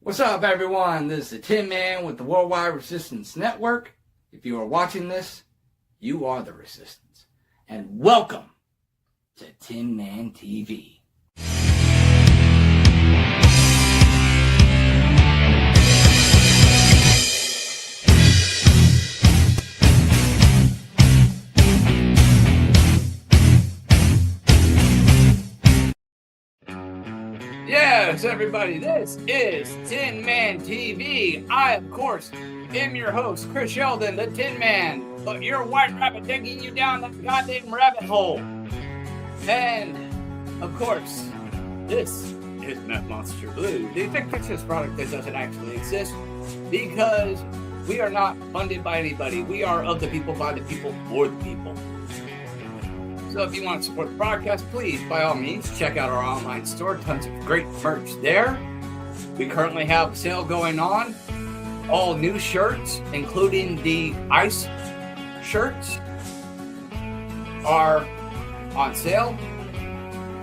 What's up, everyone? This is the Tinman with the Worldwide Resistance Network. If you are watching this, you are the resistance. And welcome to Tinman TV. Yes, everybody, this is Tinman TV. I, of course, am your host, Chris Sheldon, the Tin Man, but you're a white rabbit taking you down that goddamn rabbit hole. And, of course, this is Meth Monster Blue, the fictitious product that doesn't actually exist, because we are not funded by anybody. We are of the people, by the people, for the people. So if you want to support the broadcast, please, by all means, check out our online store. Tons of great merch there. We currently have a sale going on. All new shirts, including the ice shirts, are on sale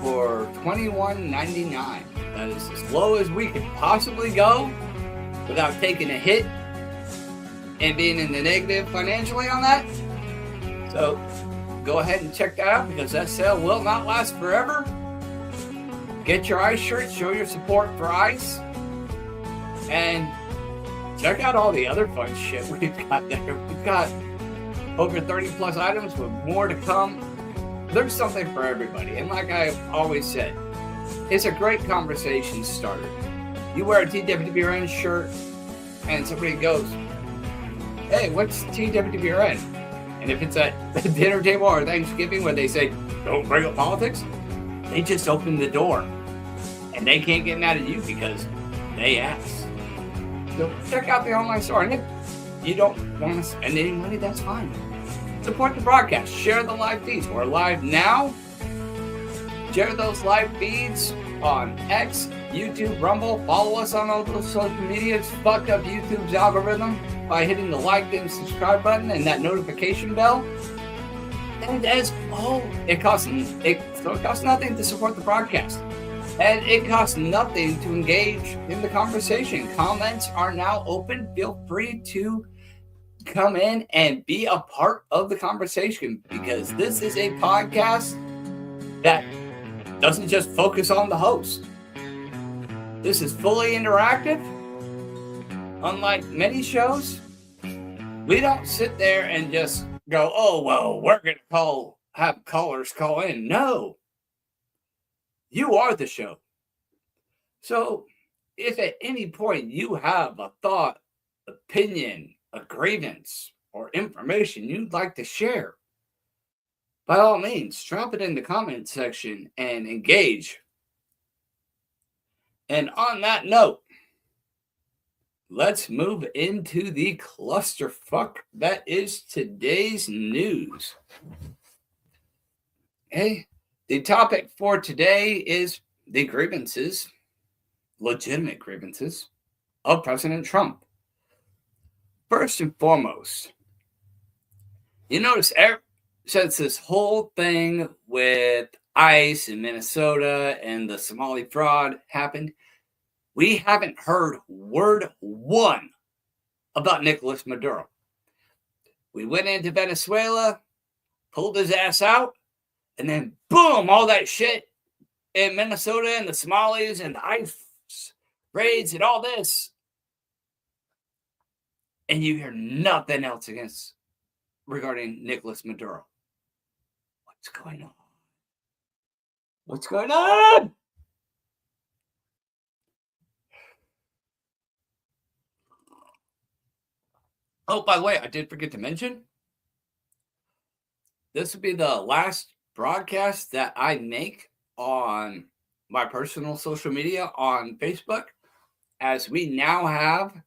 for $21.99. That is as low as we could possibly go without taking a hit and being in the negative financially on that. So go ahead and check that out, because that sale will not last forever. Get your ice shirt, show your support for ice, and check out all the other fun shit we've got there. We've got over 30 plus items with more to come. There's something for everybody. And like I've always said, it's a great conversation starter. You wear a TWBRN shirt and somebody goes, "Hey, what's TWBRN?" And if it's at the dinner table or Thanksgiving where they say, "Don't bring up politics," they just open the door. And they can't get mad at you because they asked. So check out the online store. And if you don't want to spend any money, that's fine. Support the broadcast. Share the live feeds. We're live now. Share those live feeds on X, YouTube, Rumble. Follow us on all those social medias. Fuck up YouTube's algorithm by hitting the like and subscribe button and that notification bell. And as it costs nothing to support the broadcast. And it costs nothing to engage in the conversation. Comments are now open. Feel free to come in and be a part of the conversation, because this is a podcast that doesn't just focus on the host. This is fully interactive. Unlike many shows, we don't sit there and just go, "Oh, well, we're going to have callers call in." No. You are the show. So if at any point you have a thought, opinion, a grievance, or information you'd like to share, by all means, drop it in the comment section and engage. And on that note, let's move into the clusterfuck that is today's news. Okay, the topic for today is the grievances, legitimate grievances, of President Trump. First and foremost, you notice since this whole thing with ICE in Minnesota and the Somali fraud happened, we haven't heard word one about Nicolas Maduro. We went into Venezuela, pulled his ass out, and then boom, all that shit in Minnesota and the Somalis and the ICE raids and all this. And you hear nothing else regarding Nicolas Maduro. What's going on? What's going on? Oh, by the way, I did forget to mention, this will be the last broadcast that I make on my personal social media on Facebook, as we now have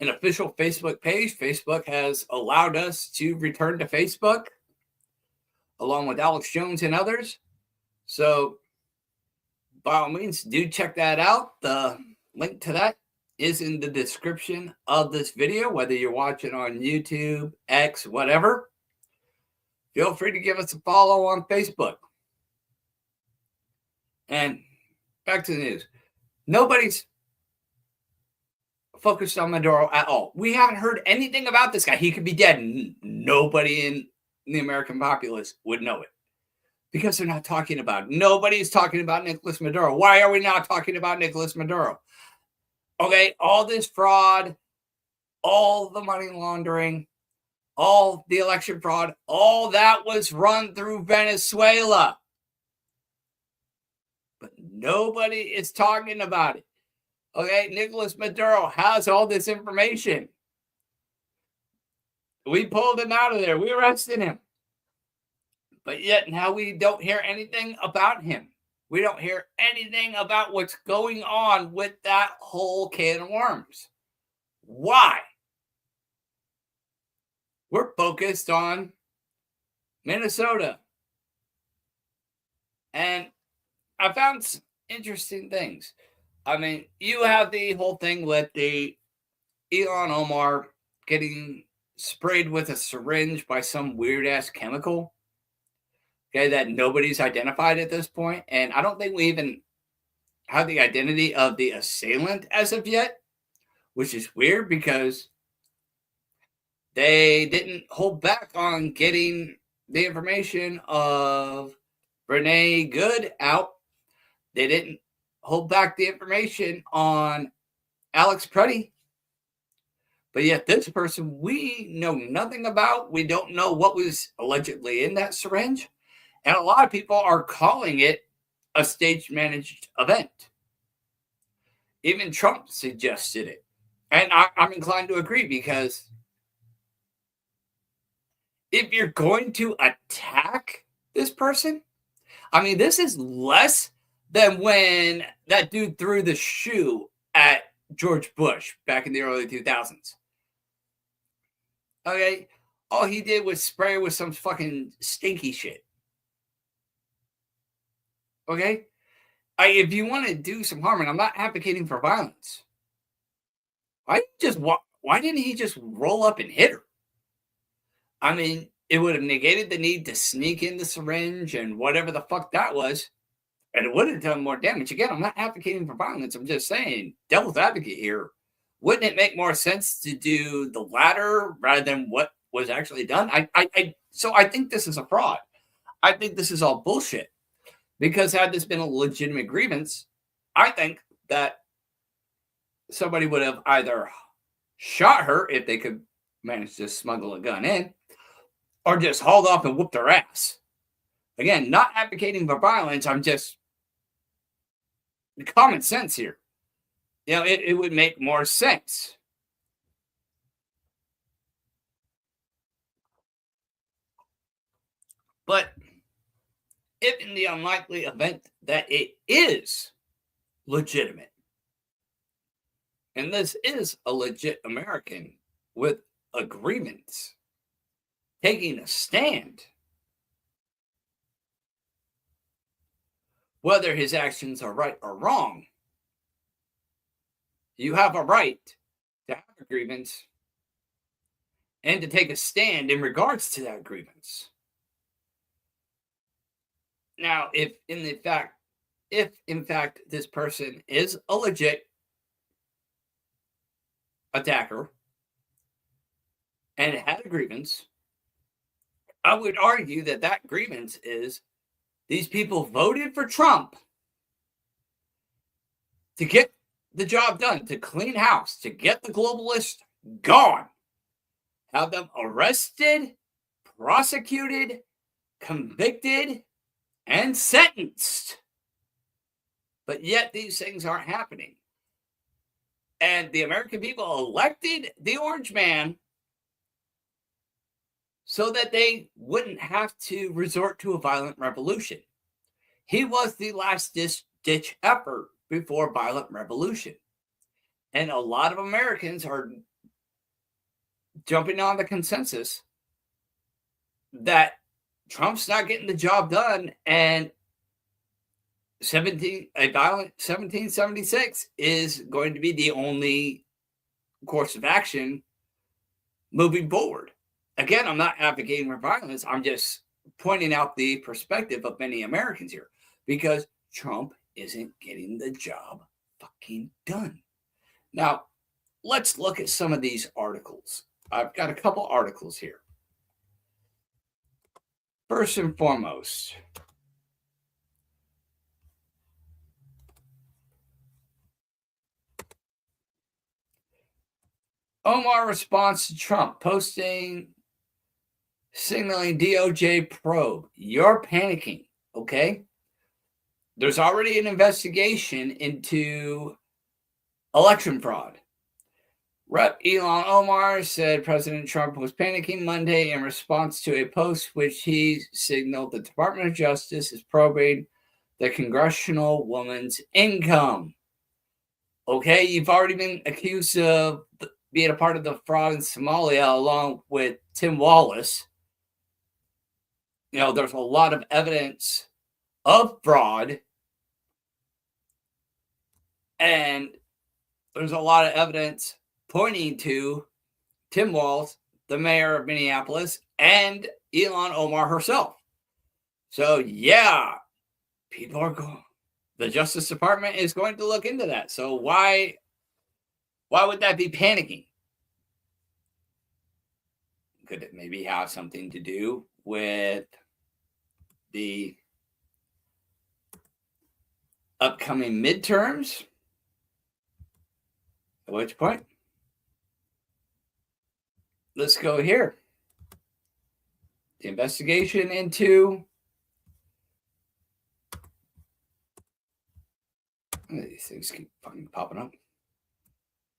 an official Facebook page. Facebook has allowed us to return to Facebook, along with Alex Jones and others. So by all means, do check that out. The link to that is in the description of this video, whether you're watching on YouTube, X, whatever. Feel free to give us a follow on Facebook. And back to the news. Nobody's focused on Maduro at all. We haven't heard anything about this guy. He could be dead. Nobody in the American populace would know it because they're not talking about it. Nobody's talking about Nicolas Maduro. Why are we not talking about Nicolas Maduro? Okay, all this fraud, all the money laundering, all the election fraud, all that was run through Venezuela. But nobody is talking about it. Okay, Nicolas Maduro has all this information. We pulled him out of there. We arrested him. But yet now we don't hear anything about him. We don't hear anything about what's going on with that whole can of worms. Why? We're focused on Minnesota. And I found some interesting things. I mean, you have the whole thing with the Elon OMAR getting sprayed with a syringe by some weird-ass chemical, okay, that nobody's identified at this point. And I don't think we even have the identity of the assailant as of yet, which is weird because they didn't hold back on getting the information of Renee Good out. They didn't hold back the information on Alex Preddy. But yet this person we know nothing about. We don't know what was allegedly in that syringe. And a lot of people are calling it a stage-managed event. Even Trump suggested it. And I'm inclined to agree because if you're going to attack this person, I mean, this is less than when that dude threw the shoe at George Bush back in the early 2000s. Okay? All he did was spray with some fucking stinky shit. Okay? If you want to do some harm, and I'm not advocating for violence, why didn't he just roll up and hit her? I mean, it would have negated the need to sneak in the syringe and whatever the fuck that was, and it would have done more damage. Again, I'm not advocating for violence. I'm just saying, devil's advocate here. Wouldn't it make more sense to do the latter rather than what was actually done? So I think this is a fraud. I think this is all bullshit. Because had this been a legitimate grievance, I think that somebody would have either shot her if they could manage to smuggle a gun in, or just hauled off and whooped her ass. Again, not advocating for violence. I'm just common sense here. You know, it would make more sense. But if in the unlikely event that it is legitimate, and this is a legit American with agreements, taking a stand, whether his actions are right or wrong, you have a right to have a grievance and to take a stand in regards to that grievance. Now, if in fact this person is a legit attacker and had a grievance, I would argue that that grievance is these people voted for Trump to get the job done, to clean house, to get the globalists gone, have them arrested, prosecuted, convicted, and sentenced. But yet these things aren't happening. And the American people elected the Orange Man so that they wouldn't have to resort to a violent revolution. He was the last ditch effort before violent revolution. And a lot of Americans are jumping on the consensus that Trump's not getting the job done, and a violent 1776 is going to be the only course of action moving forward. Again, I'm not advocating for violence. I'm just pointing out the perspective of many Americans here, because Trump isn't getting the job fucking done. Now, let's look at some of these articles. I've got a couple articles here. First and foremost, OMAR response to Trump posting signaling DOJ probe. You're panicking, okay? There's already an investigation into election fraud. Rep. Ilhan Omar said President Trump was panicking Monday in response to a post which he signaled the Department of Justice is probing the congressional woman's income. Okay, you've already been accused of being a part of the fraud in Somalia along with Tim Wallace. You know, there's a lot of evidence of fraud, and there's a lot of evidence pointing to Tim Walz, the mayor of Minneapolis, and Ilhan Omar herself. So, yeah, people are going. The Justice Department is going to look into that. So why would that be panicking? Could it maybe have something to do with the upcoming midterms? At which point, let's go here. The investigation into these things keep fucking popping up.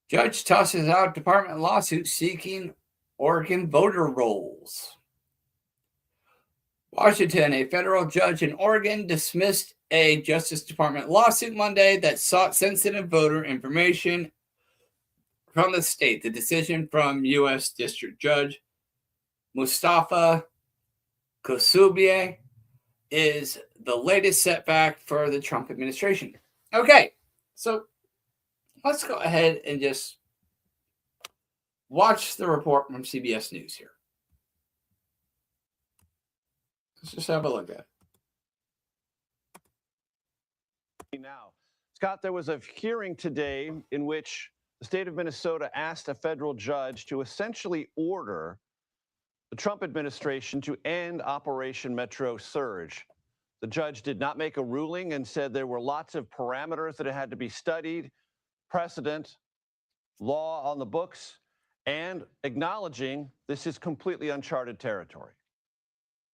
Judge tosses out department lawsuit seeking Oregon voter rolls. Washington, a federal judge in Oregon dismissed a Justice Department lawsuit Monday that sought sensitive voter information from the state. The decision from U.S. District Judge Mustafa Kosubieh is the latest setback for the Trump administration. Okay, so let's go ahead and just watch the report from CBS News here. Let's just have a look at it. Now, Scott, there was a hearing today in which the state of Minnesota asked a federal judge to essentially order the Trump administration to end Operation Metro Surge. The judge did not make a ruling and said there were lots of parameters that had to be studied, precedent, law on the books, and acknowledging this is completely uncharted territory.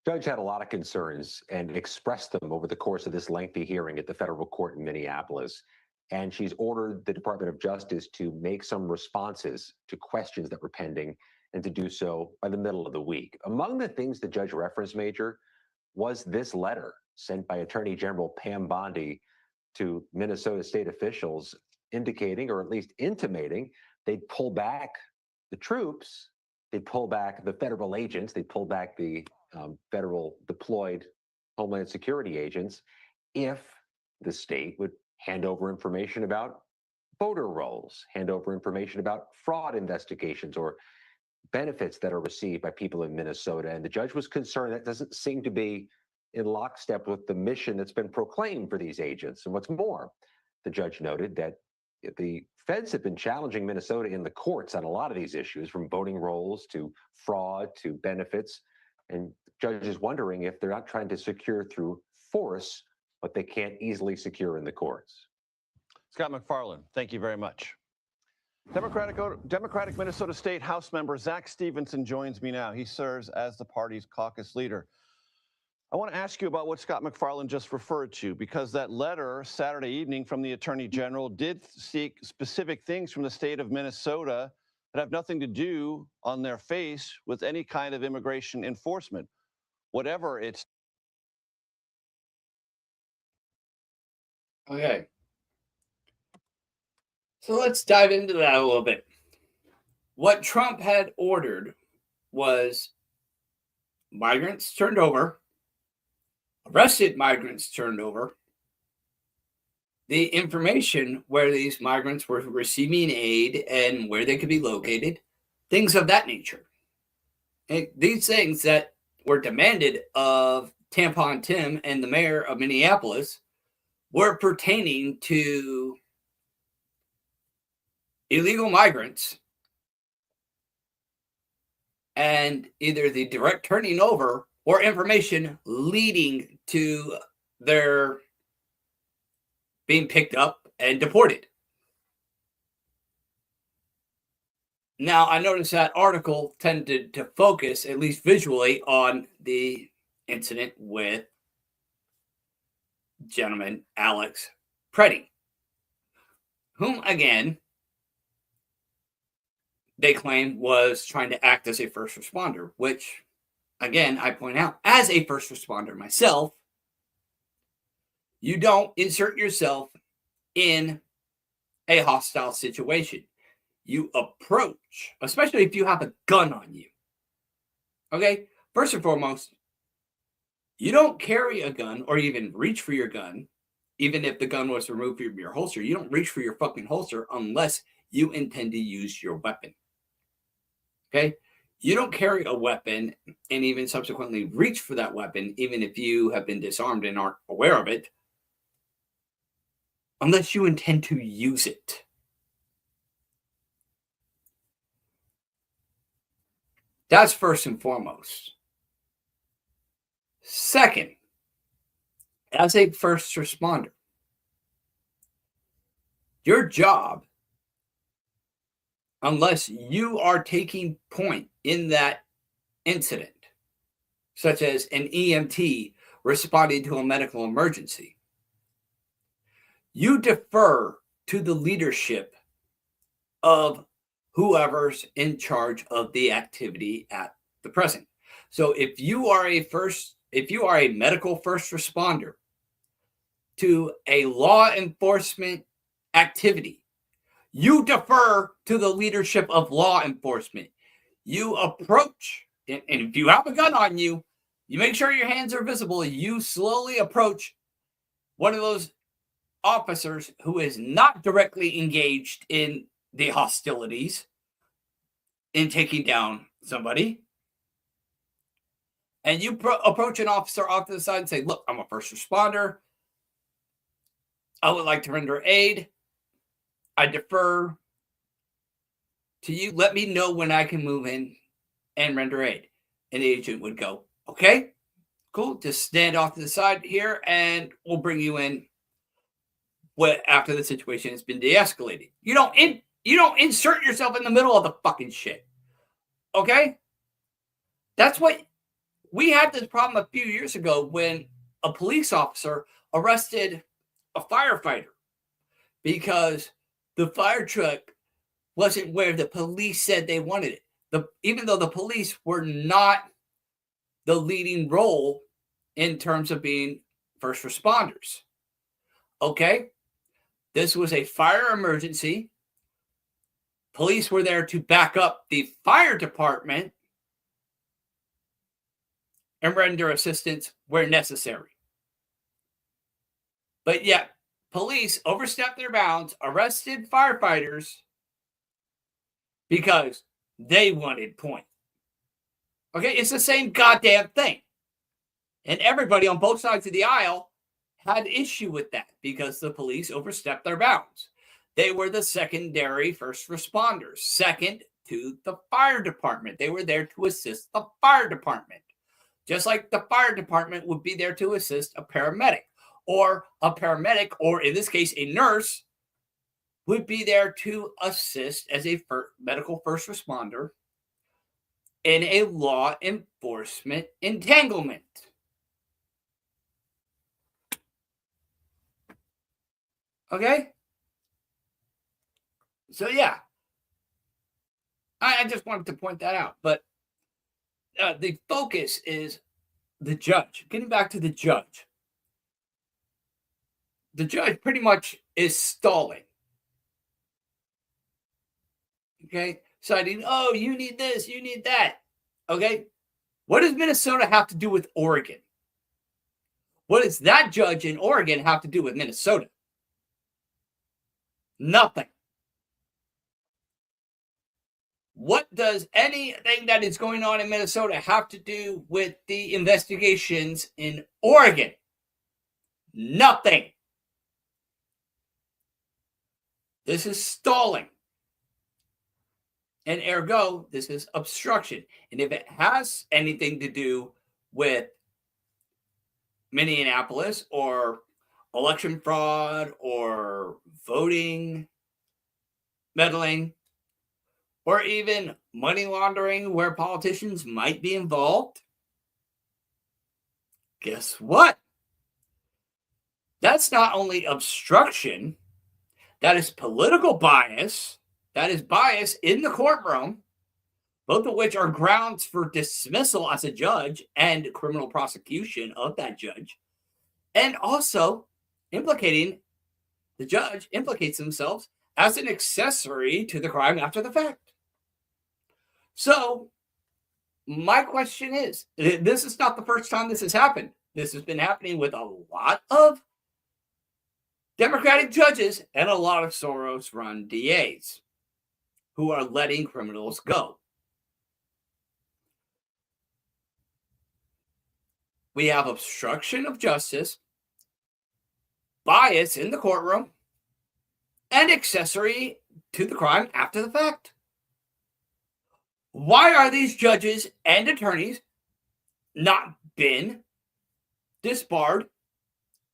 Judge had a lot of concerns and expressed them over the course of this lengthy hearing at the federal court in Minneapolis. And she's ordered the Department of Justice to make some responses to questions that were pending and to do so by the middle of the week. Among the things the judge referenced, Major, was this letter sent by Attorney General Pam Bondi to Minnesota state officials indicating, or at least intimating, they'd pull back the troops, they'd pull back the federal agents, they'd pull back the federal deployed Homeland Security agents if the state would hand over information about voter rolls, hand over information about fraud investigations or benefits that are received by people in Minnesota. And the judge was concerned that doesn't seem to be in lockstep with the mission that's been proclaimed for these agents. And what's more, the judge noted that the feds have been challenging Minnesota in the courts on a lot of these issues, from voting rolls to fraud to benefits. And the judge is wondering if they're not trying to secure through force what they can't easily secure in the courts. Scott McFarland, thank you very much. Democratic Minnesota State House member Zach Stevenson joins me now. He serves as the party's caucus leader. I want to ask you about what Scott McFarland just referred to, because that letter Saturday evening from the Attorney General did seek specific things from the state of Minnesota that have nothing to do on their face with any kind of immigration enforcement, whatever it's. Okay. So let's dive into that a little bit. What Trump had ordered was migrants turned over, arrested migrants turned over, the information where these migrants were receiving aid and where they could be located, things of that nature. And these things that were demanded of Tampon Tim and the mayor of Minneapolis were pertaining to illegal migrants and either the direct turning over or information leading to their being picked up and deported. Now, I noticed that article tended to focus, at least visually, on the incident with gentleman Alex Preddy, whom, again, they claim was trying to act as a first responder, which, again, I point out, as a first responder myself, you don't insert yourself in a hostile situation. You approach, especially if you have a gun on you. Okay? First and foremost, you don't carry a gun or even reach for your gun, even if the gun was removed from your holster. You don't reach for your fucking holster unless you intend to use your weapon. Okay? You don't carry a weapon and even subsequently reach for that weapon, even if you have been disarmed and aren't aware of it, unless you intend to use it. That's first and foremost. Second, as a first responder, your job, unless you are taking point in that incident, such as an EMT responding to a medical emergency, you defer to the leadership of whoever's in charge of the activity at the present. So if you are a medical first responder to a law enforcement activity, you defer to the leadership of law enforcement. You approach, and if you have a gun on you, you make sure your hands are visible. You slowly approach one of those officers who is not directly engaged in the hostilities in taking down somebody. And you approach an officer off to the side and say, look, I'm a first responder. I would like to render aid. I defer to you. Let me know when I can move in and render aid. And the agent would go, okay, cool. Just stand off to the side here and we'll bring you in after the situation has been de-escalated. You don't insert yourself in the middle of the fucking shit. Okay? That's what we had this problem a few years ago when a police officer arrested a firefighter because the fire truck wasn't where the police said they wanted it. Even though the police were not the leading role in terms of being first responders. Okay? This was a fire emergency. Police were there to back up the fire department and render assistance where necessary. But yet, police overstepped their bounds, arrested firefighters because they wanted point. Okay, it's the same goddamn thing. And everybody on both sides of the aisle had issue with that because the police overstepped their bounds. They were the secondary first responders, second to the fire department. They were there to assist the fire department. Just like the fire department would be there to assist a paramedic, or in this case, a nurse would be there to assist as a medical first responder in a law enforcement entanglement. Okay? So, yeah. I just wanted to point that out. But the focus is the judge. Getting back to the judge. The judge pretty much is stalling. Okay? Citing, oh, you need this, you need that. Okay? What does Minnesota have to do with Oregon? What does that judge in Oregon have to do with Minnesota? Nothing. What does anything that is going on in Minnesota have to do with the investigations in Oregon? Nothing. This is stalling. And ergo, this is obstruction. And if it has anything to do with Minneapolis or election fraud or voting meddling or even money laundering where politicians might be involved, guess what? That's not only obstruction, that is political bias, that is bias in the courtroom, both of which are grounds for dismissal as a judge and criminal prosecution of that judge, and also implicating the judge implicates themselves as an accessory to the crime after the fact. So my question is, this is not the first time this has happened. This has been happening with a lot of Democratic judges and a lot of Soros-run DAs who are letting criminals go. We have obstruction of justice, bias in the courtroom, and accessory to the crime after the fact. Why are these judges and attorneys not been disbarred,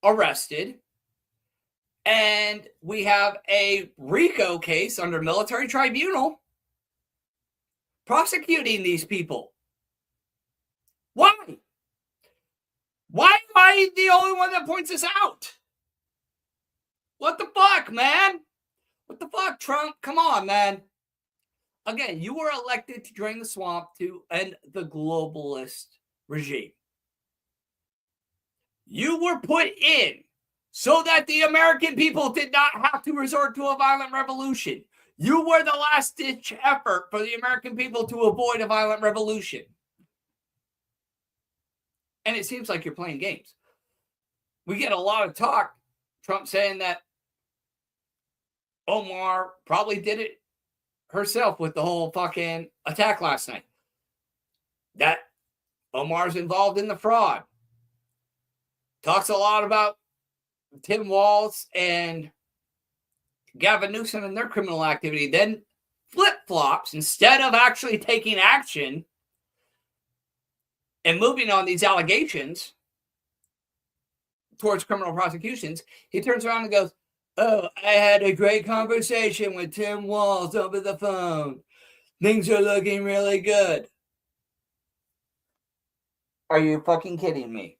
arrested, and we have a RICO case under military tribunal prosecuting these people? Why? Why am I the only one that points this out? What the fuck, man? What the fuck, Trump? Come on, man. Again, you were elected to drain the swamp to end the globalist regime. You were put in so that the American people did not have to resort to a violent revolution. You were the last-ditch effort for the American people to avoid a violent revolution. And it seems like you're playing games. We get a lot of talk, Trump saying that OMAR probably did it herself with the whole fucking attack last night. That OMAR's involved in the fraud. Talks a lot about Tim Walz and Gavin Newsom and their criminal activity. Then flip-flops, instead of actually taking action and moving on these allegations towards criminal prosecutions, he turns around and goes, "Oh, I had a great conversation with Tim Walz over the phone. Things are looking really good." Are you fucking kidding me?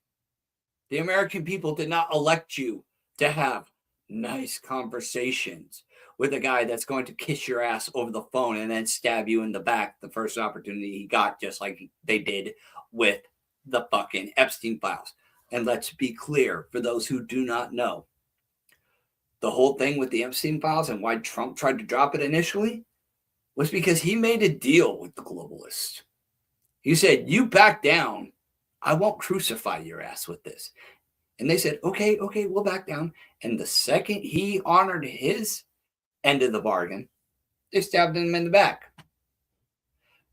The American people did not elect you to have nice conversations with a guy that's going to kiss your ass over the phone and then stab you in the back the first opportunity he got, just like they did with the fucking Epstein files. And let's be clear, for those who do not know, the whole thing with the Epstein files and why Trump tried to drop it initially was because he made a deal with the globalists. He said, "You back down, I won't crucify your ass with this." And they said, okay, we'll back down. And the second he honored his end of the bargain, they stabbed him in the back.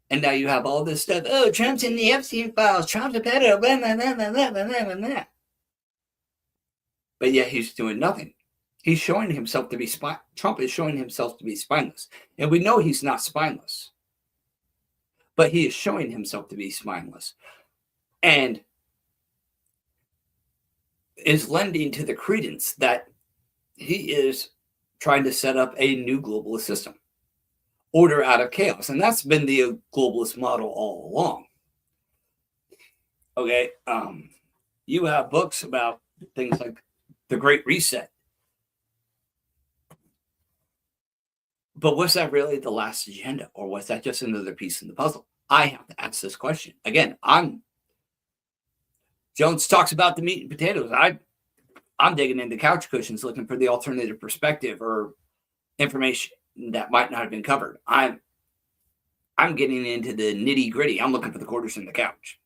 And now you have all this stuff. Oh, Trump's in the Epstein files. Trump's a pedo. Blah, blah, blah, blah, blah, blah, blah. But yet he's doing nothing. He's showing himself to be Trump is showing himself to be spineless. And we know he's not spineless. But he is showing himself to be spineless. And is lending to the credence that he is trying to set up a new globalist system. Order out of chaos. And that's been the globalist model all along. Okay. You have books about things like the Great Reset. But was that really the last agenda? Or was that just another piece in the puzzle? I have to ask this question. Again, Jones talks about the meat and potatoes. I'm digging into couch cushions looking for the alternative perspective or information that might not have been covered. I'm getting into the nitty gritty. I'm looking for the quarters in the couch.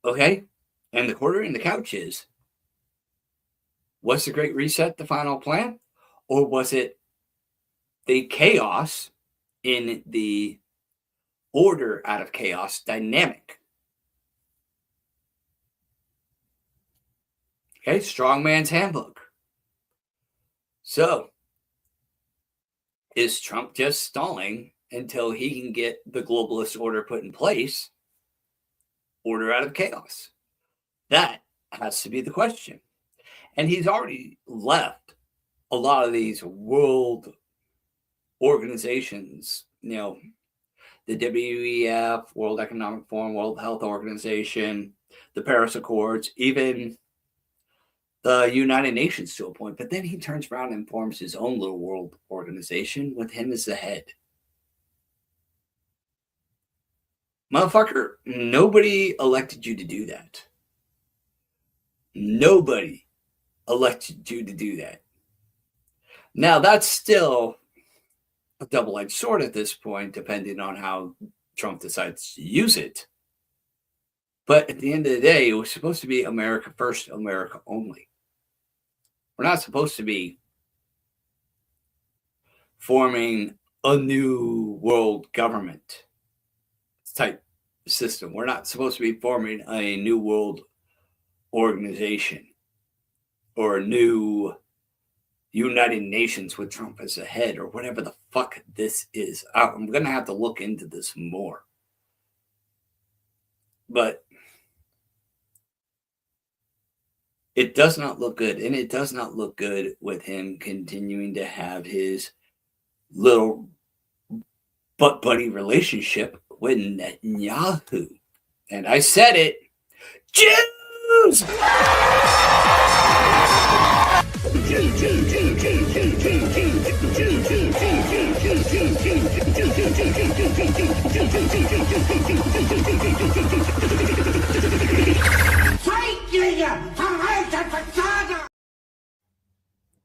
Okay? And the quarter in the couch is, was the Great Reset the final plan? Or was it the chaos in the order out of chaos dynamic? Okay, strong man's handbook. So, Is Trump just stalling until he can get the globalist order put in place? Order out of chaos. That has to be the question. And he's already left a lot of these world organizations, the WEF, World Economic Forum, World Health Organization, the Paris Accords, even the United Nations to a point. But then he turns around and forms his own little world organization with him as the head. Motherfucker, nobody elected you to do that. Nobody elected you to do that. Now, that's still a double-edged sword at this point, depending on how Trump decides to use it. But at the end of the day, it was supposed to be America first, America only. We're not supposed to be forming a new world government type system. We're not supposed to be forming a new world organization or a new United Nations with Trump as a head or whatever the fuck this is. I'm going to have to look into this more. But it does not look good. And it does not look good with him continuing to have his little butt buddy relationship with Netanyahu. And I said it. Jews!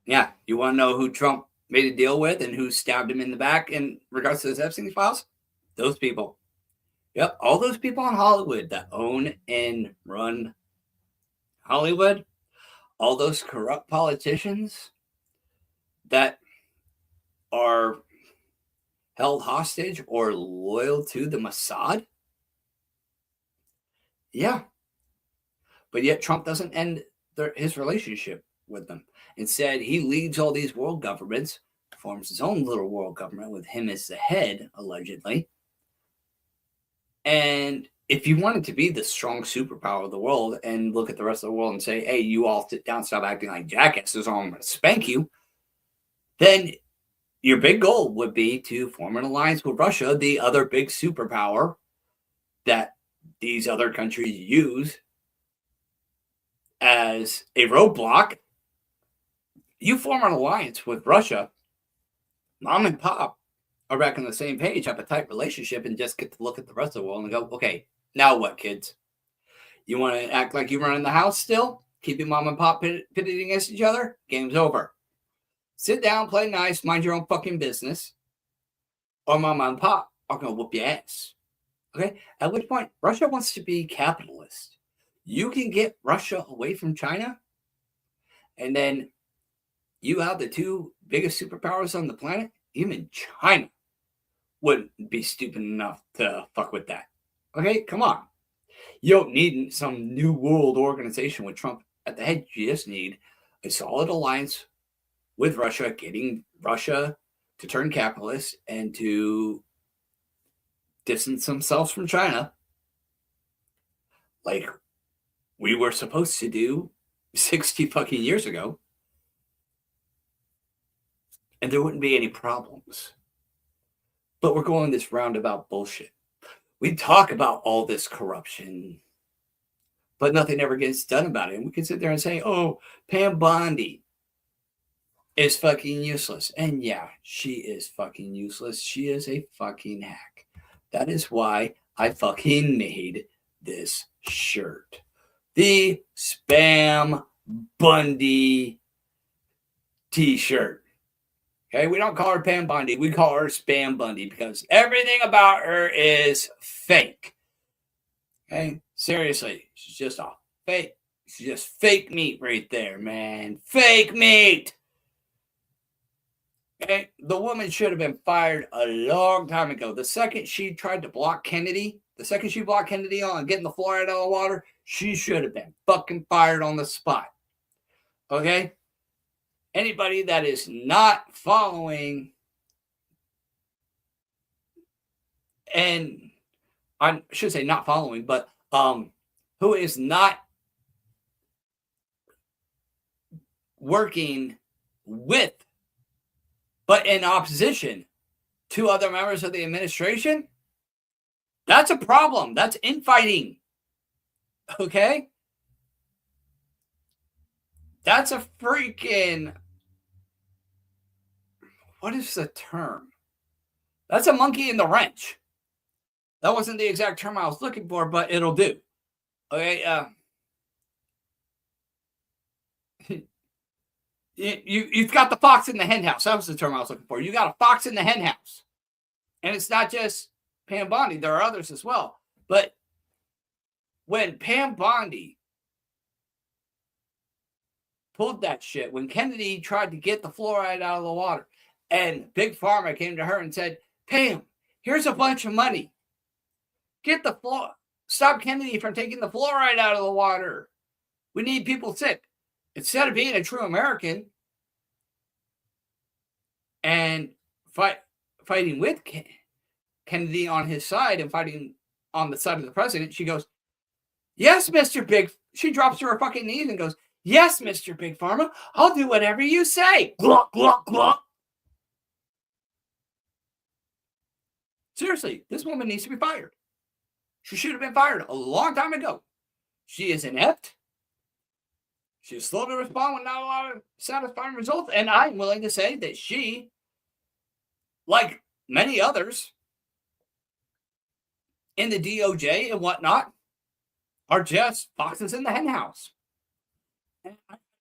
Yeah, you want to know who Trump made a deal with and who stabbed him in the back in regards to his Epstein files? Those people. Yep, all those people in Hollywood that own and run Hollywood, all those corrupt politicians that are held hostage or loyal to the Mossad. Yeah. But yet Trump doesn't end his relationship with them. Instead, he leads all these world governments, forms his own little world government with him as the head, allegedly. And if you wanted to be the strong superpower of the world and look at the rest of the world and say, hey, you all sit down, stop acting like jackasses, or I'm going to spank you, then your big goal would be to form an alliance with Russia, the other big superpower that these other countries use as a roadblock. You form an alliance with Russia, mom and pop are back on the same page, have a tight relationship, and just get to look at the rest of the world and go, okay, now what, kids? You want to act like you run in the house still? Keep your mom and pop pitted against each other? Game's over. Sit down, play nice, mind your own fucking business, or mom and pop are going to whoop your ass. Okay? At which point, Russia wants to be capitalist. You can get Russia away from China, and then you have the two biggest superpowers on the planet. Even China wouldn't be stupid enough to fuck with that. Okay, come on. You don't need some new world organization with Trump at the head. You just need a solid alliance with Russia, getting Russia to turn capitalist and to distance themselves from China, like we were supposed to do 60 fucking years ago. And there wouldn't be any problems. But we're going this roundabout bullshit. We talk about all this corruption, but nothing ever gets done about it. And we can sit there and say, oh, Pam Bondi is fucking useless. And yeah, she is fucking useless. She is a fucking hack. That is why I fucking made this shirt. The Spam Bundy t-shirt. Okay, we don't call her Pam Bundy. We call her Spam Bundy because everything about her is fake. Okay, seriously, she's just a fake. She's just fake meat right there, man. Fake meat. Okay, the woman should have been fired a long time ago. The second she tried to block Kennedy, on getting the fluoride out of the water, she should have been fucking fired on the spot. Okay? Anybody that is not following and I should say not following, but who is not working with, but in opposition to other members of the administration, that's a problem. That's infighting. Okay? That's a freaking, what is the term? That's a monkey in the wrench. That wasn't the exact term I was looking for, but it'll do. Okay? You've got the fox in the hen house. That was the term I was looking for. You got a fox in the hen house. And it's not just Pam Bondi. There are others as well. But when Pam Bondi pulled that shit, when Kennedy tried to get the fluoride out of the water, and Big Pharma came to her and said, Pam, here's a bunch of money. Stop Kennedy from taking the fluoride out of the water. We need people sick. Instead of being a true American and fighting with Kennedy on his side and fighting on the side of the president, she goes, yes, Mr. Big. She drops to her fucking knees and goes, yes, Mr. Big Pharma, I'll do whatever you say. Gluck, gluck, gluck. Seriously, this woman needs to be fired. She should have been fired a long time ago. She is inept. She's slow to respond with not a lot of satisfying results. And I'm willing to say that she, like many others in the DOJ and whatnot, are just foxes in the hen house.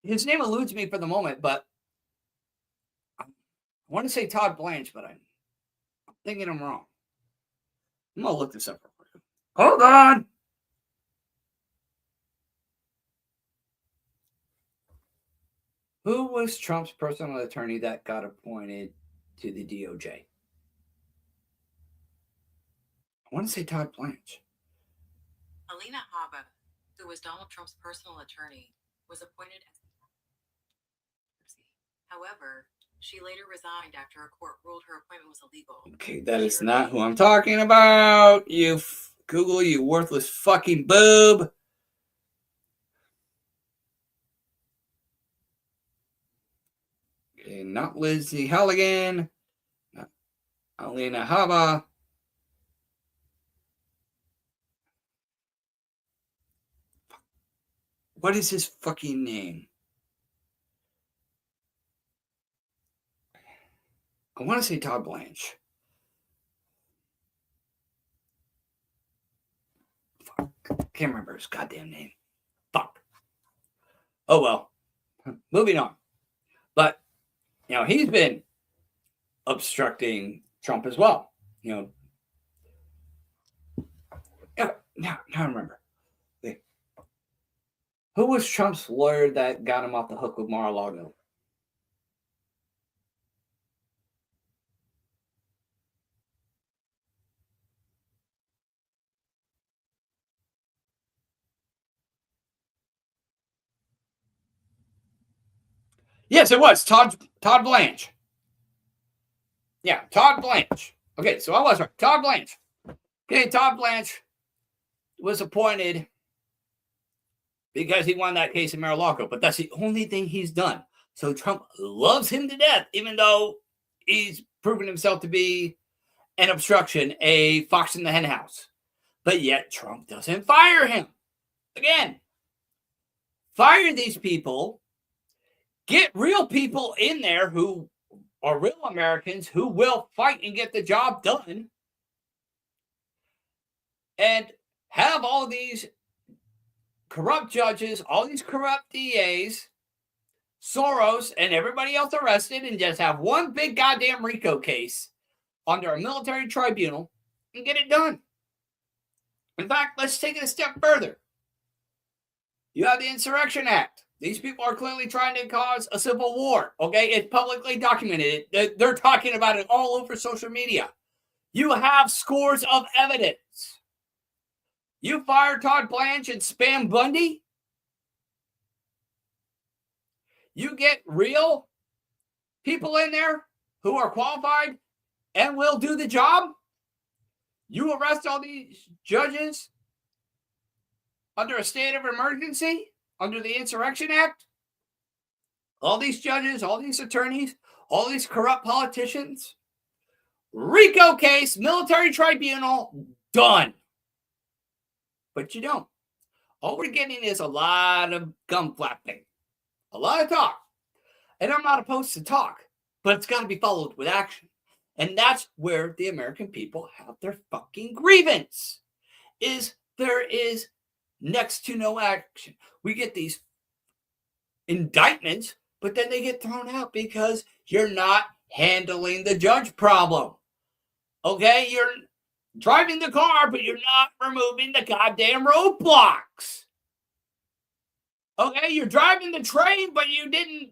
His name eludes me for the moment, but I want to say Todd Blanche, but I'm thinking I'm wrong. I'm going to look this up real quick. Hold on. Who was Trump's personal attorney that got appointed to the DOJ? I want to say Todd Blanche. Alina Habba, who was Donald Trump's personal attorney, was appointed as. However, she later resigned after a court ruled her appointment was illegal. Okay, that is not who I'm talking about. You Google, you worthless fucking boob. Okay, not Lizzie Halligan. Not Alina Habba. What is his fucking name? I want to say Todd Blanche. Fuck. Can't remember his goddamn name. Fuck. Oh well. Moving on. But, he's been obstructing Trump as well. Yeah, now I remember. Who was Trump's lawyer that got him off the hook with Mar-a-Lago? Yes, it was Todd Blanche. Yeah, Todd Blanche. Okay, so I was right. Todd Blanche. Okay, Todd Blanche was appointed because he won that case in Mar-a-Lago, but that's the only thing he's done. So Trump loves him to death, even though he's proven himself to be an obstruction, a fox in the hen house. But yet Trump doesn't fire him. Again, fire these people. Get real people in there who are real Americans who will fight and get the job done. And have all these corrupt judges, all these corrupt DAs, Soros, and everybody else arrested, and just have one big goddamn RICO case under a military tribunal and get it done. In fact, let's take it a step further. You have the Insurrection Act. These people are clearly trying to cause a civil war. Okay, it's publicly documented. They're talking about it all over social media. You have scores of evidence. You fire Todd Blanche and Spam Bundy. You get real people in there who are qualified and will do the job. You arrest all these judges under a state of emergency, under the Insurrection Act. All these judges, all these attorneys, all these corrupt politicians. RICO case, military tribunal, done. But you don't. All we're getting is a lot of gum flapping, a lot of talk. And I'm not opposed to talk, but it's got to be followed with action. And that's where the American people have their fucking grievance. There is next to no action. We get these indictments, but then they get thrown out because you're not handling the judge problem. Okay? You're driving the car, but you're not removing the goddamn roadblocks. Okay? You're driving the train, but you didn't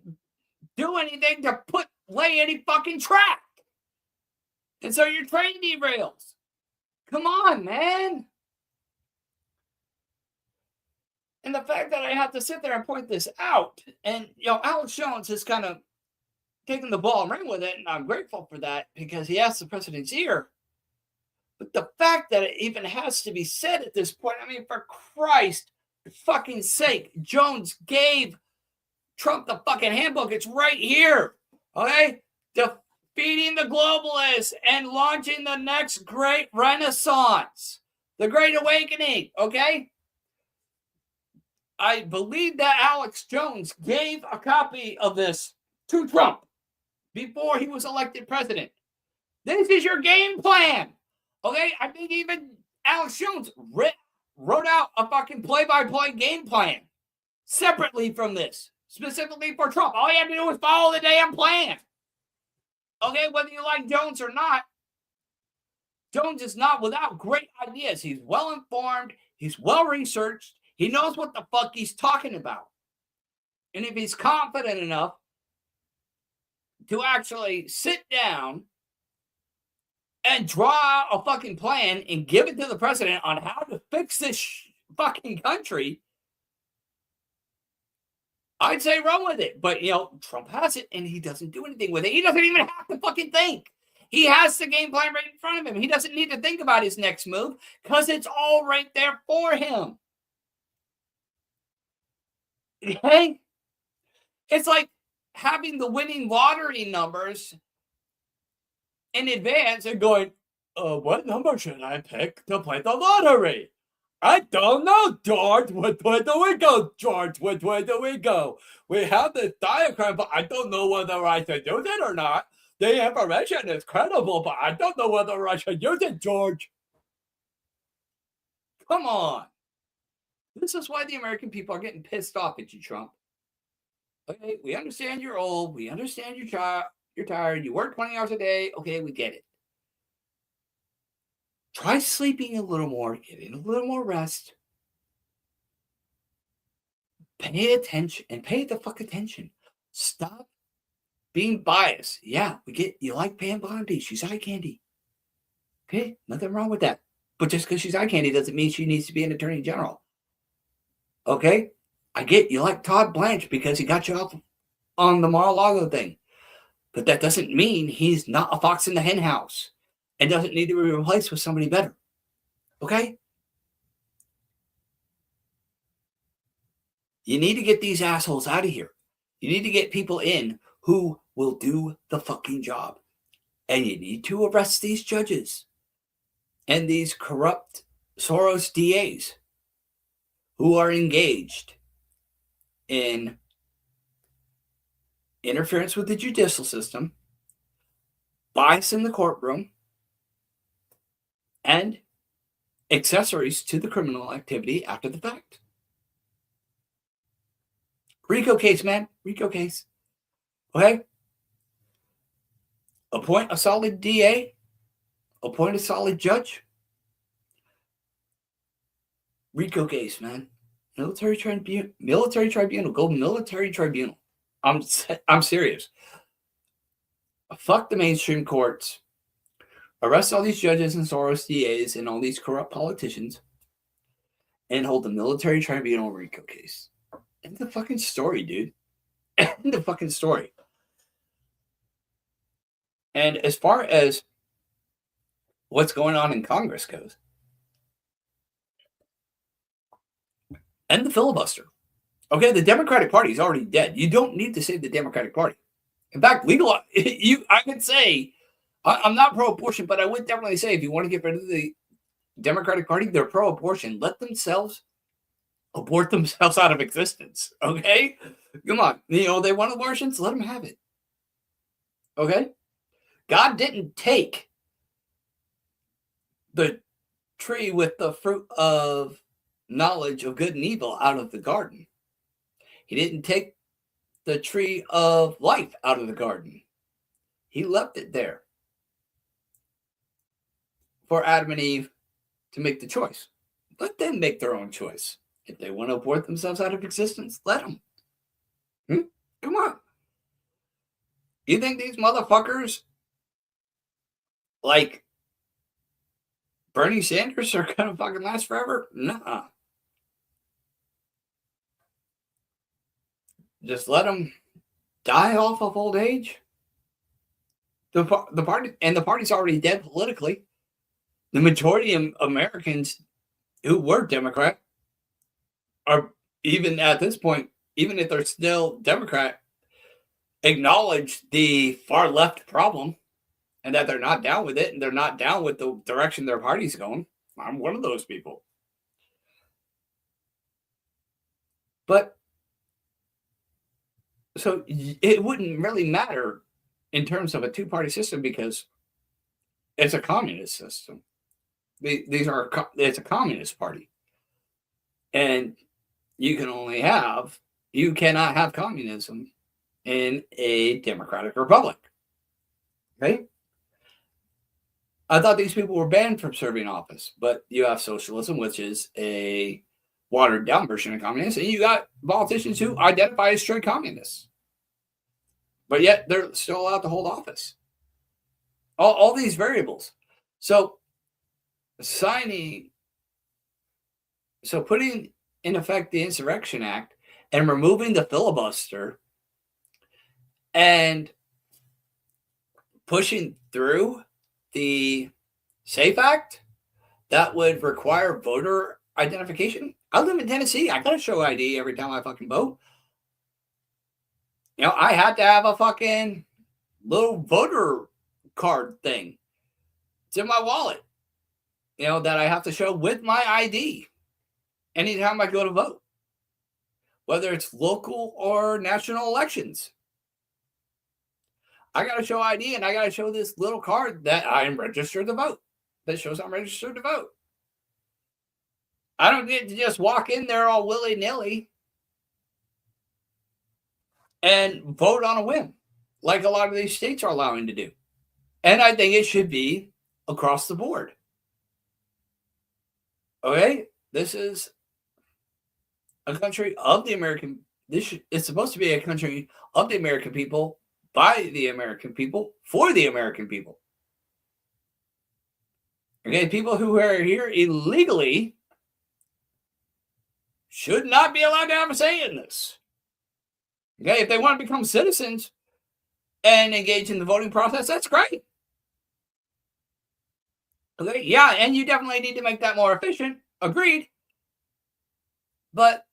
do anything to lay any fucking track. And so your train derails. Come on, man. And the fact that I have to sit there and point this out, and Alex Jones has kind of taken the ball and ran with it, and I'm grateful for that because he asked the president's ear. But the fact that it even has to be said at this point, I mean, for Christ's fucking sake, Jones gave Trump the fucking handbook. It's right here. Okay? Defeating the globalists and launching the next great renaissance, the Great Awakening. Okay? I believe that Alex Jones gave a copy of this to Trump before he was elected president. This is your game plan. Okay? I think even Alex Jones wrote out a fucking play-by-play game plan separately from this, specifically for Trump. All you have to do is follow the damn plan. Okay? Whether you like Jones or not, Jones is not without great ideas. He's well-informed. He's well-researched. He knows what the fuck he's talking about. And if he's confident enough to actually sit down and draw out a fucking plan and give it to the president on how to fix this fucking country, I'd say run with it. But, Trump has it and he doesn't do anything with it. He doesn't even have to fucking think. He has the game plan right in front of him. He doesn't need to think about his next move because it's all right there for him. Okay? It's like having the winning lottery numbers in advance and going, what number should I pick to play the lottery? I don't know, George. Which way do we go, George? Which way do we go? We have this diagram, but I don't know whether I should use it or not. The information is credible, but I don't know whether I should use it, George. Come on. This is why the American people are getting pissed off at you, Trump. Okay, we understand you're old. We understand you're tired. You work 20 hours a day. Okay, we get it. Try sleeping a little more, getting a little more rest. Pay attention and pay the fuck attention. Stop being biased. Yeah, we get you like Pam Bondi. She's eye candy. Okay, nothing wrong with that. But just because she's eye candy doesn't mean she needs to be an attorney general. Okay, I get you like Todd Blanche because he got you off on the Mar-a-Lago thing. But that doesn't mean he's not a fox in the hen house and doesn't need to be replaced with somebody better. Okay? You need to get these assholes out of here. You need to get people in who will do the fucking job. And you need to arrest these judges and these corrupt Soros DAs who are engaged in interference with the judicial system, bias in the courtroom, and accessories to the criminal activity after the fact. RICO case, man. RICO case. Okay? Appoint a solid DA. Appoint a solid judge. RICO case, man. Military tribunal. Go military tribunal. I'm serious. Fuck the mainstream courts. Arrest all these judges and Soros DAs and all these corrupt politicians and hold the military tribunal RICO case. End the fucking story, dude. End the fucking story. And as far as what's going on in Congress goes. And the filibuster. Okay, the Democratic Party is already dead. You don't need to save the Democratic Party. In fact, I could say, I'm not pro-abortion, but I would definitely say if you want to get rid of the Democratic Party, they're pro-abortion. Let themselves abort themselves out of existence. Okay? Come on. They want abortions? Let them have it. Okay? God didn't take the tree with the fruit of knowledge of good and evil out of the garden. He didn't take the tree of life out of the garden. He left it there for Adam and Eve to make the choice. Let them make their own choice. If they want to abort themselves out of existence, let them. Come on. You think these motherfuckers like Bernie Sanders are going to fucking last forever? Nuh-uh. Just let them die off of old age. The party's already dead politically. The majority of Americans who were Democrat are, even at this point, even if they're still Democrat, acknowledge the far left problem and that they're not down with it and they're not down with the direction their party's going. I'm one of those people. But so it wouldn't really matter in terms of a two-party system because it's a communist system. It's a communist party. And you cannot have communism in a democratic republic. Okay? I thought these people were banned from serving office, but you have socialism, which is a watered down version of communism, and you got politicians who identify as straight communists. But yet they're still allowed to hold office. All these variables. So putting in effect the Insurrection Act and removing the filibuster and pushing through the SAFE Act that would require voter identification. I live in Tennessee. I got to show ID every time I fucking vote. I had to have a fucking little voter card thing. It's in my wallet, that I have to show with my ID anytime I go to vote, whether it's local or national elections. I got to show ID and I got to show this little card that I am registered to vote, that shows I'm registered to vote. I don't get to just walk in there all willy-nilly and vote on a whim like a lot of these states are allowing to do. And I think it should be across the board. Okay? This is a country of the American. It's supposed to be a country of the American people, by the American people, for the American people. Okay? People who are here illegally should not be allowed to have a say in this. Okay? If they want to become citizens and engage in the voting process, that's great. Okay, yeah, and you definitely need to make that more efficient. Agreed. But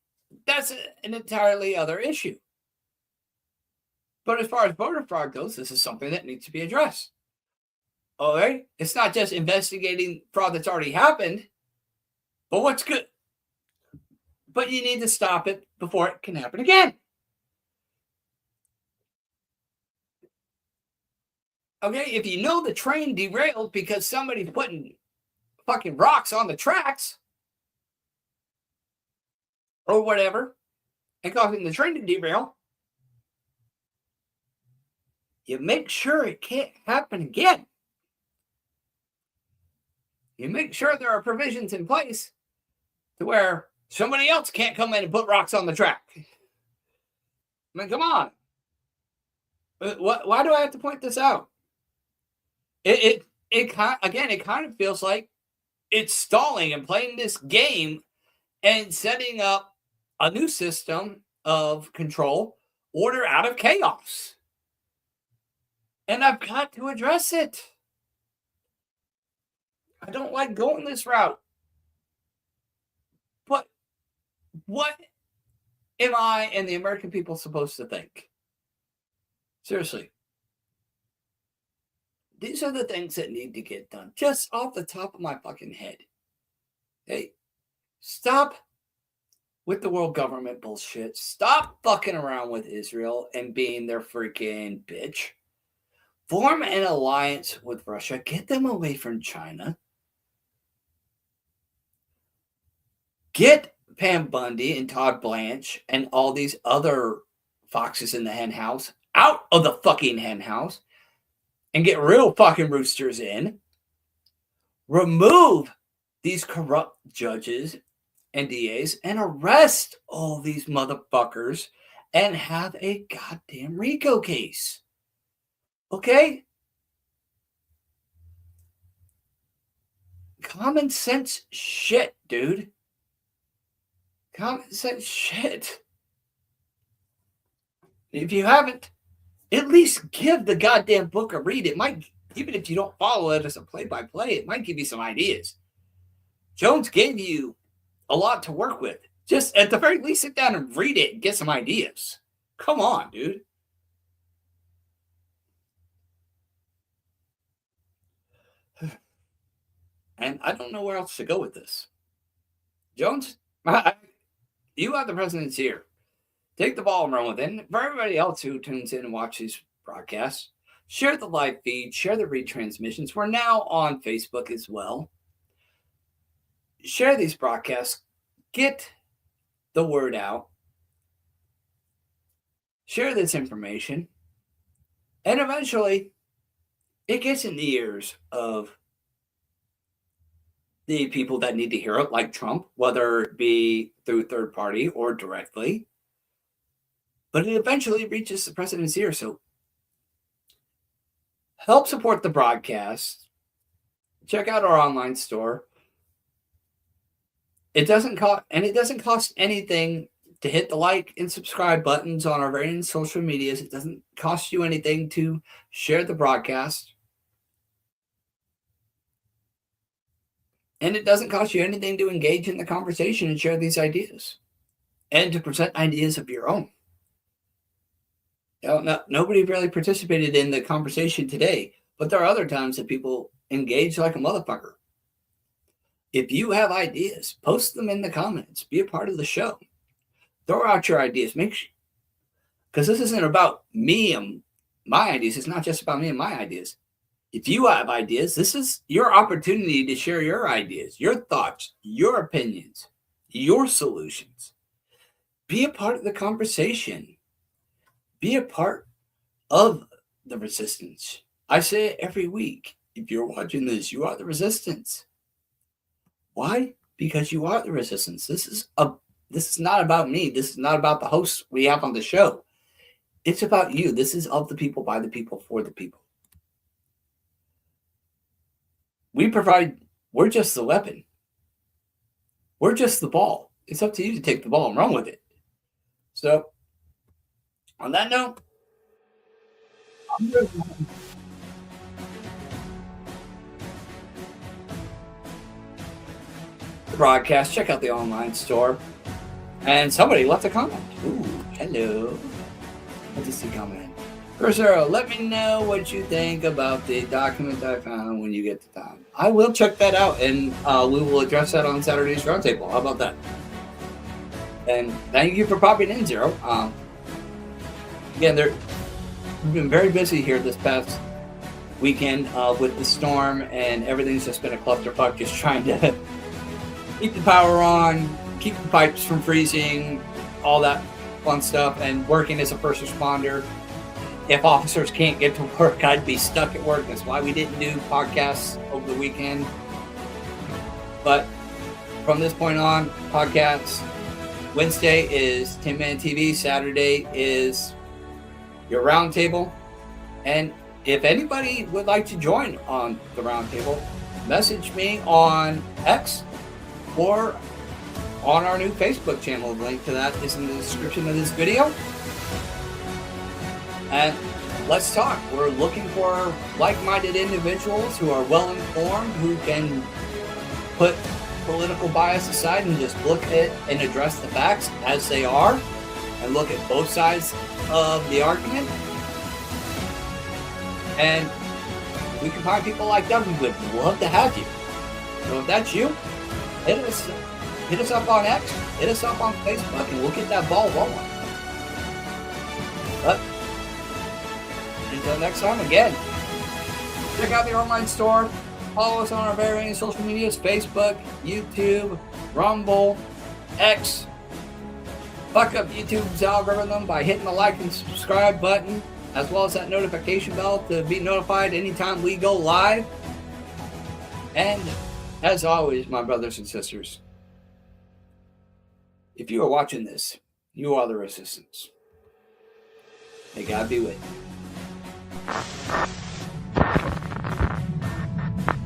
that's an entirely other issue. But as far as voter fraud goes, this is something that needs to be addressed. Okay? It's not just investigating fraud that's already happened, but what's good. But you need to stop it before it can happen again. Okay, if you know the train derailed because somebody's putting fucking rocks on the tracks or whatever and causing the train to derail, you make sure it can't happen again. You make sure there are provisions in place to where somebody else can't come in and put rocks on the track. I mean, come on. Why do I have to point this out? It kind of feels like it's stalling and playing this game and setting up a new system of control, order out of chaos. And I've got to address it. I don't like going this route. But what am I and the American people supposed to think? Seriously. These are the things that need to get done. Just off the top of my fucking head. Hey, stop with the world government bullshit. Stop fucking around with Israel and being their freaking bitch. Form an alliance with Russia. Get them away from China. Get Pam Bundy and Todd Blanche and all these other foxes in the hen house out of the fucking hen house and get real fucking roosters in. Remove these corrupt judges and DAs and arrest all these motherfuckers and have a goddamn RICO case. Okay? Common sense shit, dude. Common sense shit. If you haven't, at least give the goddamn book a read. It might, even if you don't follow it as a play-by-play, it might give you some ideas. Jones gave you a lot to work with. Just at the very least, sit down and read it and get some ideas. Come on, dude. And I don't know where else to go with this. Jones, you are the president's here. Take the ball and run with it. And for everybody else who tunes in and watches broadcasts, share the live feed, share the retransmissions. We're now on Facebook as well. Share these broadcasts. Get the word out. Share this information. And eventually, it gets in the ears of the people that need to hear it, like Trump, whether it be through third party or directly. But it eventually reaches the president's ear. So help support the broadcast. Check out our online store. It doesn't cost anything to hit the like and subscribe buttons on our various social medias. It doesn't cost you anything to share the broadcast. And it doesn't cost you anything to engage in the conversation and share these ideas and to present ideas of your own. Nobody really participated in the conversation today, but there are other times that people engage like a motherfucker. If you have ideas, post them in the comments. Be a part of the show. Throw out your ideas. Because this isn't about me and my ideas. It's not just about me and my ideas. If you have ideas, this is your opportunity to share your ideas, your thoughts, your opinions, your solutions. Be a part of the conversation. Be a part of the resistance. I say it every week. If you're watching this, you are the resistance. Why? Because you are the resistance. This is not about me. This is not about the hosts we have on the show. It's about you. This is of the people, by the people, for the people. We're just the weapon. We're just the ball. It's up to you to take the ball and run with it. So, on that note, the broadcast, check out the online store. And somebody left a comment. Ooh, hello. Let's just see comment. Cursor, let me know what you think about the document I found when you get the time. I will check that out, and we will address that on Saturday's Roundtable. How about that? And thank you for popping in, Zero. Again, we've been very busy here this past weekend with the storm, and everything's just been a clusterfuck, just trying to keep the power on, keep the pipes from freezing, all that fun stuff, and working as a first responder. If officers can't get to work, I'd be stuck at work. That's why we didn't do podcasts over the weekend. But from this point on, podcasts. Wednesday is Tinman TV. Saturday is your roundtable. And if anybody would like to join on the roundtable, message me on X or on our new Facebook channel. The link to that is in the description of this video. And let's talk. We're looking for like-minded individuals who are well-informed, who can put political bias aside and just look at and address the facts as they are and look at both sides of the argument. And we can find people like them. We would love to have you. So if that's you, hit us up on X, hit us up on Facebook, and we'll get that ball rolling. But until next time, again, check out the online store. Follow us on our various social medias: Facebook, YouTube, Rumble, X. Fuck up YouTube's algorithm by hitting the like and subscribe button, as well as that notification bell to be notified anytime we go live. And as always, my brothers and sisters, if you are watching this, you are the resistance. May God be with you.